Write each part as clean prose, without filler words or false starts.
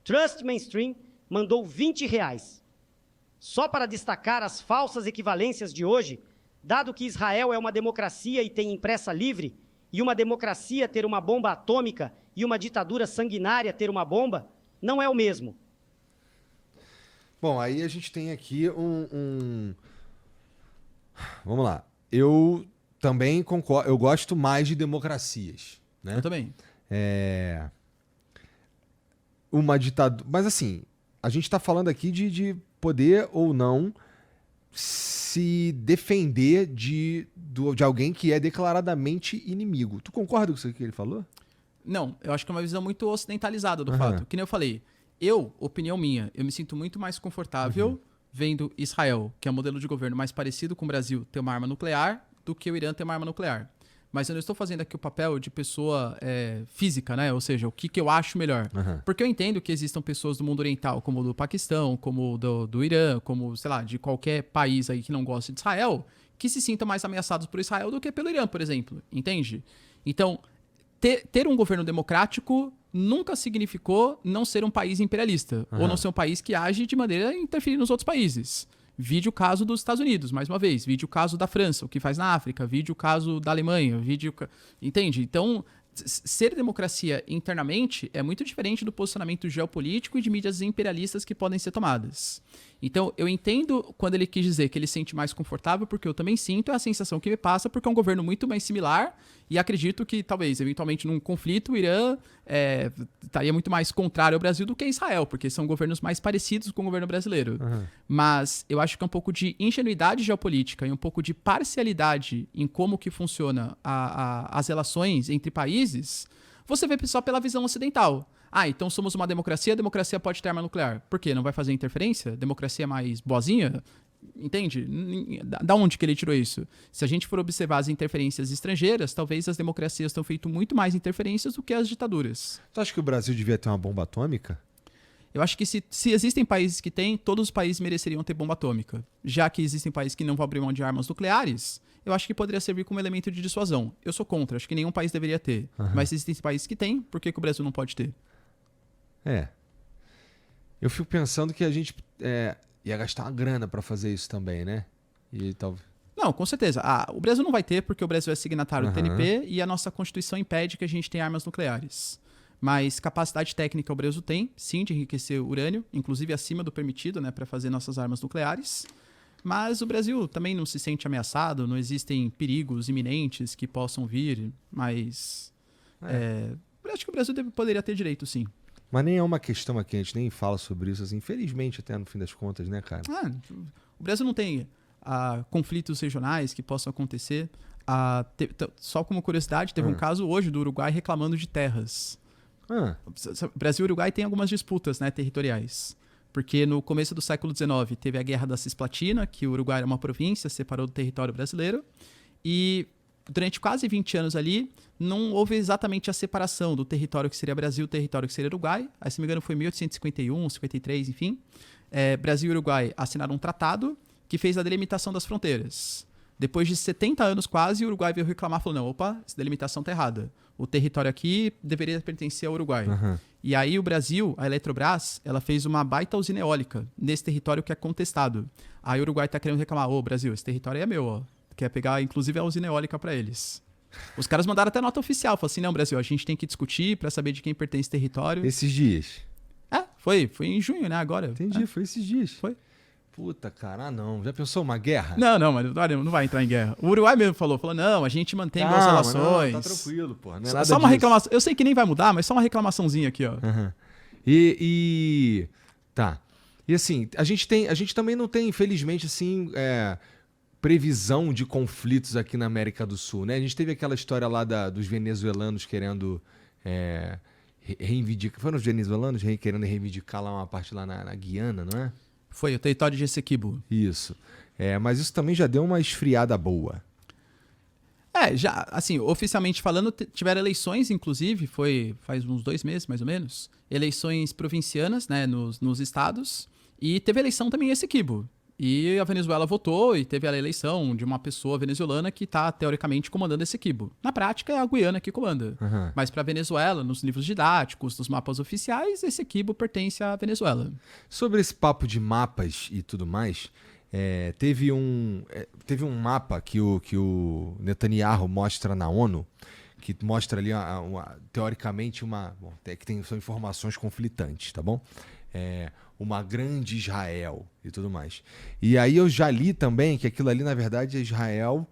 Trust Mainstream mandou R$20. Só para destacar as falsas equivalências de hoje, dado que Israel é uma democracia e tem imprensa livre, e uma democracia ter uma bomba atômica e uma ditadura sanguinária ter uma bomba, não é o mesmo. Bom, aí a gente tem aqui Vamos lá. Eu também concordo, eu gosto mais de democracias, né? Eu também. Uma ditadura... Mas assim, a gente tá falando aqui de poder ou não se defender de alguém que é declaradamente inimigo. Tu concorda com isso que ele falou? Não, eu acho que é uma visão muito ocidentalizada do Aham. fato. Que nem eu falei, opinião minha, eu me sinto muito mais confortável vendo Israel, que é o modelo de governo mais parecido com o Brasil, ter uma arma nuclear, do que o Irã ter uma arma nuclear. Mas eu não estou fazendo aqui o papel de pessoa física, né? Ou seja, o que eu acho melhor. Aham. Porque eu entendo que existam pessoas do mundo oriental, como do Paquistão, como do Irã, como, sei lá, de qualquer país aí que não gosta de Israel, que se sintam mais ameaçados por Israel do que pelo Irã, por exemplo. Entende? Então, ter um governo democrático nunca significou não ser um país imperialista, ou não ser um país que age de maneira a interferir nos outros países. Vide o caso dos Estados Unidos, mais uma vez. Vide o caso da França, o que faz na África. Vide o caso da Alemanha. Entende? Então, ser democracia internamente é muito diferente do posicionamento geopolítico e de mídias imperialistas que podem ser tomadas. Então, eu entendo quando ele quis dizer que ele se sente mais confortável, porque eu também sinto, é a sensação que me passa, porque é um governo muito mais similar, e acredito que, talvez, eventualmente, num conflito, o Irã estaria muito mais contrário ao Brasil do que Israel, porque são governos mais parecidos com o governo brasileiro. Mas eu acho que é um pouco de ingenuidade geopolítica e um pouco de parcialidade em como que funciona as relações entre países, você vê só pela visão ocidental. Então somos uma democracia, a democracia pode ter arma nuclear. Por quê? Não vai fazer interferência? Democracia é mais boazinha? Entende? Da onde que ele tirou isso? Se a gente for observar as interferências estrangeiras, talvez as democracias tenham feito muito mais interferências do que as ditaduras. Tu acha que o Brasil devia ter uma bomba atômica? Eu acho que se existem países que têm, todos os países mereceriam ter bomba atômica. Já que existem países que não vão abrir mão de armas nucleares, eu acho que poderia servir como elemento de dissuasão. Eu sou contra, acho que nenhum país deveria ter. Mas se existem países que têm, por que o Brasil não pode ter? Eu fico pensando que a gente ia gastar uma grana pra fazer isso também, né? E talvez... Não, com certeza. O Brasil não vai ter, porque o Brasil é signatário do TNP e a nossa Constituição impede que a gente tenha armas nucleares. Mas capacidade técnica o Brasil tem, sim, de enriquecer urânio, inclusive acima do permitido, né, para fazer nossas armas nucleares. Mas o Brasil também não se sente ameaçado, não existem perigos iminentes que possam vir, mas... acho que o Brasil poderia ter direito, sim. Mas nem é uma questão aqui, a gente nem fala sobre isso, assim, infelizmente até no fim das contas, né, cara? O Brasil não tem conflitos regionais que possam acontecer. Só como curiosidade, teve um caso hoje do Uruguai reclamando de terras. Brasil e Uruguai têm algumas disputas, né, territoriais. Porque no começo do século XIX teve a Guerra da Cisplatina, que o Uruguai era uma província, separou do território brasileiro. E durante quase 20 anos ali, não houve exatamente a separação do território que seria Brasil e do território que seria Uruguai. Aí, se não me engano, foi 1851, 53, enfim. Brasil e Uruguai assinaram um tratado que fez a delimitação das fronteiras. Depois de 70 anos quase, o Uruguai veio reclamar e falou, não, opa, essa delimitação tá errada. O território aqui deveria pertencer ao Uruguai. E aí o Brasil, a Eletrobras, ela fez uma baita usina eólica nesse território que é contestado. Aí o Uruguai tá querendo reclamar, Brasil, esse território é meu, ó. Quer pegar, inclusive, a usina eólica para eles. Os caras mandaram até nota oficial, falaram assim, não, Brasil, a gente tem que discutir para saber de quem pertence esse território. Esses dias? Foi em junho, né, agora. Entendi, foi esses dias. Foi. Puta, cara, não. Já pensou uma guerra? Não, mas não vai entrar em guerra. O Uruguai mesmo falou, não, a gente mantém boas relações. Não, tá tranquilo, pô. Não é Só nada uma disso. reclamação. Eu sei que nem vai mudar, mas só uma reclamaçãozinha aqui, ó. Tá. E assim, a gente também não tem, infelizmente, assim, previsão de conflitos aqui na América do Sul, né? A gente teve aquela história lá dos venezuelanos querendo reivindicar... Foram os venezuelanos querendo reivindicar lá uma parte lá na Guiana, não é? Foi o território de Essequibo. Isso. Mas isso também já deu uma esfriada boa. Já, assim, oficialmente falando, tiveram eleições, inclusive, faz uns 2 meses, mais ou menos, eleições provincianas, né, nos estados, e teve eleição também em Essequibo. E a Venezuela votou e teve a eleição de uma pessoa venezuelana que está, teoricamente, comandando esse Equibo. Na prática, é a Guiana que comanda. Uhum. Mas para a Venezuela, nos livros didáticos, nos mapas oficiais, esse Equibo pertence à Venezuela. Sobre esse papo de mapas e tudo mais, teve um mapa que o Netanyahu mostra na ONU, que mostra ali, teoricamente, bom, são informações conflitantes, tá bom? Uma grande Israel e tudo mais. E aí eu já li também que aquilo ali, na verdade, é Israel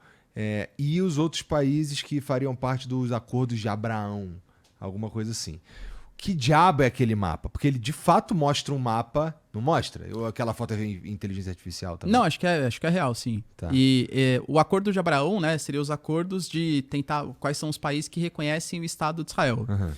e os outros países que fariam parte dos acordos de Abraão, alguma coisa assim. Que diabo é aquele mapa? Porque ele de fato mostra um mapa, não mostra? Ou aquela foto é inteligência artificial também? Não, acho que é real, sim. Tá. E o acordo de Abraão, né, seriam os acordos de tentar quais são os países que reconhecem o Estado de Israel. Uhum.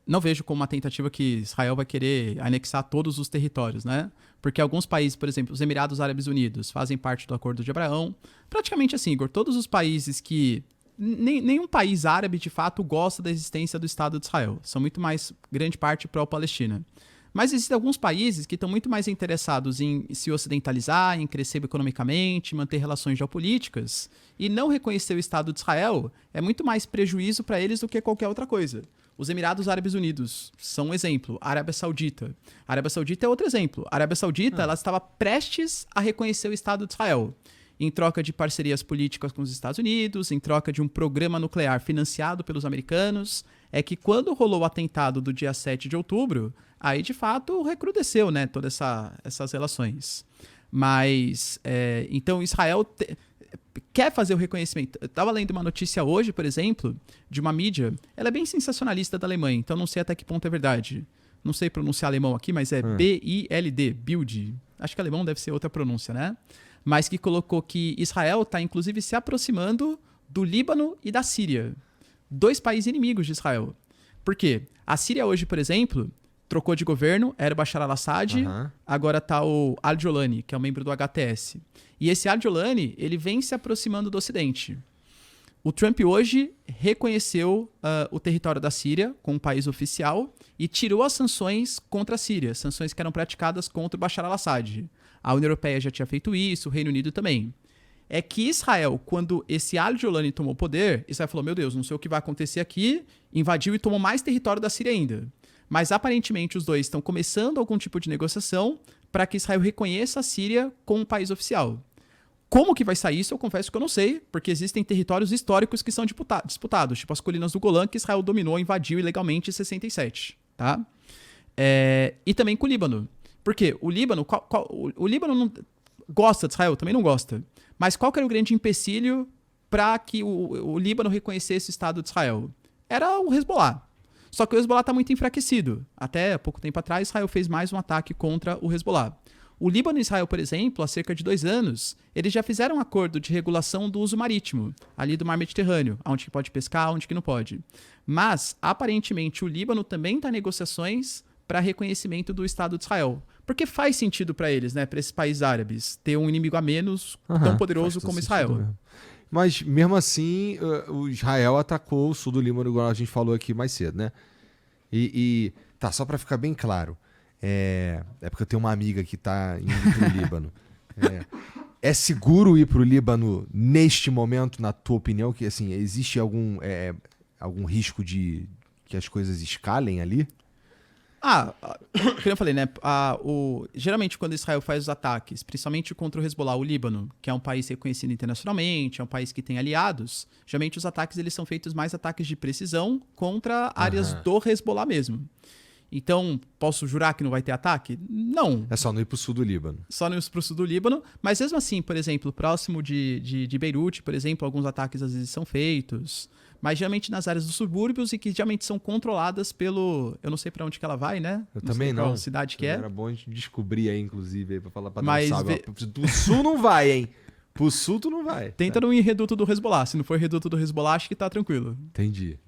Não vejo como uma tentativa que Israel vai querer anexar todos os territórios, né? Porque alguns países, por exemplo, os Emirados Árabes Unidos, fazem parte do Acordo de Abraão. Praticamente assim, Igor, todos os países que... Nenhum país árabe, de fato, gosta da existência do Estado de Israel. São muito mais, grande parte, pró-Palestina. Mas existem alguns países que estão muito mais interessados em se ocidentalizar, em crescer economicamente, manter relações geopolíticas. E não reconhecer o Estado de Israel é muito mais prejuízo para eles do que qualquer outra coisa. Os Emirados Árabes Unidos são um exemplo. A Arábia Saudita. A Arábia Saudita é outro exemplo. A Arábia Saudita ela estava prestes a reconhecer o Estado de Israel, em troca de parcerias políticas com os Estados Unidos, em troca de um programa nuclear financiado pelos americanos. É que quando rolou o atentado do dia 7 de outubro, aí de fato recrudesceu, né, todas essas relações. Mas, então Israel quer fazer o reconhecimento. Eu estava lendo uma notícia hoje, por exemplo, de uma mídia, ela é bem sensacionalista da Alemanha, então não sei até que ponto é verdade. Não sei pronunciar alemão aqui, mas é BILD, Bild. Acho que alemão deve ser outra pronúncia, né? Mas que colocou que Israel está, inclusive, se aproximando do Líbano e da Síria. 2 países inimigos de Israel. Por quê? A Síria hoje, por exemplo, trocou de governo, era o Bashar al-Assad, agora está o al-Jolani, que é um membro do HTS. E esse al-Jolani, ele vem se aproximando do Ocidente. O Trump hoje reconheceu o território da Síria como um país oficial e tirou as sanções contra a Síria, sanções que eram praticadas contra o Bashar al-Assad. A União Europeia já tinha feito isso, o Reino Unido também. É que Israel, quando esse al-Jolani tomou o poder, Israel falou, meu Deus, não sei o que vai acontecer aqui, invadiu e tomou mais território da Síria ainda. Mas aparentemente os dois estão começando algum tipo de negociação para que Israel reconheça a Síria como um país oficial. Como que vai sair isso, eu confesso que eu não sei, porque existem territórios históricos que são disputados, tipo as colinas do Golã, que Israel dominou, invadiu ilegalmente em 67, tá? E também com o Líbano. Por quê? O Líbano, o Líbano não gosta de Israel, também não gosta. Mas qual que era o grande empecilho para que o Líbano reconhecesse o Estado de Israel? Era o Hezbollah. Só que o Hezbollah está muito enfraquecido. Até pouco tempo atrás, Israel fez mais um ataque contra o Hezbollah. O Líbano e Israel, por exemplo, há cerca de 2 anos, eles já fizeram um acordo de regulação do uso marítimo, ali do Mar Mediterrâneo, onde que pode pescar, onde que não pode. Mas, aparentemente, o Líbano também está em negociações para reconhecimento do Estado de Israel. Porque faz sentido para eles, né, para esses países árabes, ter um inimigo a menos tão poderoso como Israel. Mas, mesmo assim, o Israel atacou o sul do Líbano, igual a gente falou aqui mais cedo, né? Tá, só para ficar bem claro, porque eu tenho uma amiga que tá indo pro Líbano. É seguro ir pro Líbano neste momento, na tua opinião? Que, assim, existe algum risco de que as coisas escalem ali? Como eu falei, né? Geralmente, quando Israel faz os ataques, principalmente contra o Hezbollah, o Líbano, que é um país reconhecido internacionalmente, é um país que tem aliados, geralmente os ataques eles são feitos mais ataques de precisão contra áreas do Hezbollah mesmo. Então, posso jurar que não vai ter ataque? Não. É só não ir pro sul do Líbano. Só não ir pro sul do Líbano, mas mesmo assim, por exemplo, próximo de Beirute, por exemplo, alguns ataques às vezes são feitos, mas geralmente nas áreas dos subúrbios e que geralmente são controladas pelo... Eu não sei pra onde que ela vai, né? Eu também não. Qual cidade que é. Era bom a gente descobrir aí, inclusive, aí, pra falar pra mas dar um salve. Pro sul não vai, hein? Pro sul tu não vai. Tenta não ir reduto do Hezbollah. Se não for reduto do Hezbollah, acho que tá tranquilo. Entendi.